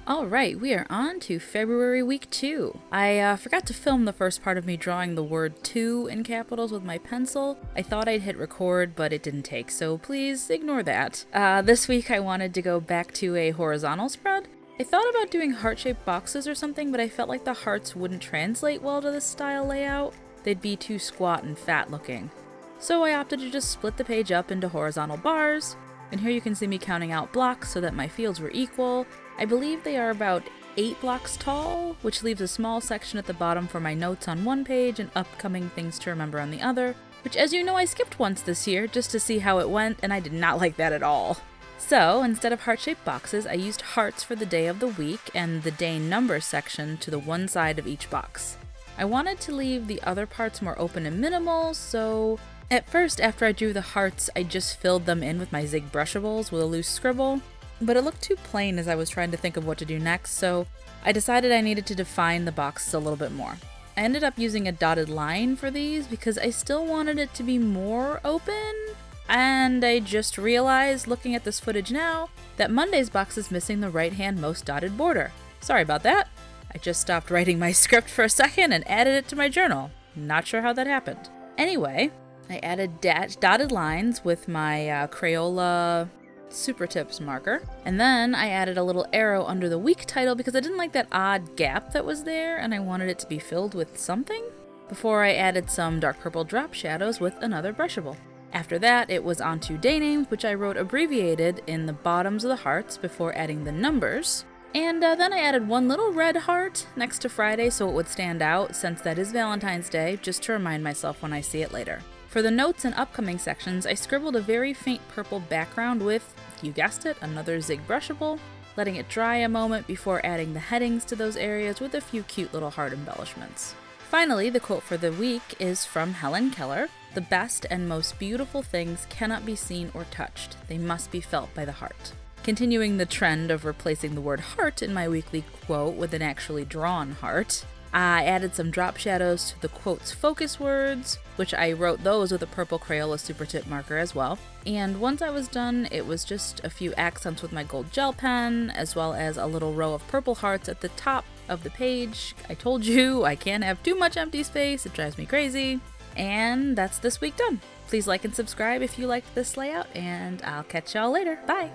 Alright, we are on to February week 2. I forgot to film the first part of me drawing the word 2 in capitals with my pencil. I thought I'd hit record, but it didn't take, so please ignore that. This week I wanted to go back to a horizontal spread. I thought about doing heart-shaped boxes or something, but I felt like the hearts wouldn't translate well to this style layout. They'd be too squat and fat looking. So I opted to just split the page up into horizontal bars, and here you can see me counting out blocks so that my fields were equal. I believe they are about 8 blocks tall, which leaves a small section at the bottom for my notes on one page and upcoming things to remember on the other, which, as you know, I skipped once this year just to see how it went, and I did not like that at all. So, instead of heart-shaped boxes, I used hearts for the day of the week and the day number section to the one side of each box. I wanted to leave the other parts more open and minimal, so at first, after I drew the hearts, I just filled them in with my Zig brushables with a loose scribble. But it looked too plain as I was trying to think of what to do next, so I decided I needed to define the boxes a little bit more. I ended up using a dotted line for these because I still wanted it to be more open, and I just realized, looking at this footage now, that Monday's box is missing the right-hand most dotted border. Sorry about that. I just stopped writing my script for a second and added it to my journal. Not sure how that happened. Anyway, I added dotted lines with my Crayola Super Tips marker, and then I added a little arrow under the week title because I didn't like that odd gap that was there and I wanted it to be filled with something, before I added some dark purple drop shadows with another brushable. After that, it was onto day names, which I wrote abbreviated in the bottoms of the hearts before adding the numbers, and then I added one little red heart next to Friday so it would stand out, since that is Valentine's Day, just to remind myself when I see it later. For the notes and upcoming sections, I scribbled a very faint purple background with, you guessed it, another Zig brushable, letting it dry a moment before adding the headings to those areas with a few cute little heart embellishments. Finally, the quote for the week is from Helen Keller: "The best and most beautiful things cannot be seen or touched. They must be felt by the heart." Continuing the trend of replacing the word heart in my weekly quote with an actually drawn heart, I added some drop shadows to the quote's focus words, which I wrote those with a purple Crayola Super Tip marker as well. And once I was done, it was just a few accents with my gold gel pen, as well as a little row of purple hearts at the top of the page. I told you, I can't have too much empty space, it drives me crazy. And that's this week done. Please like and subscribe if you liked this layout, and I'll catch y'all later. Bye!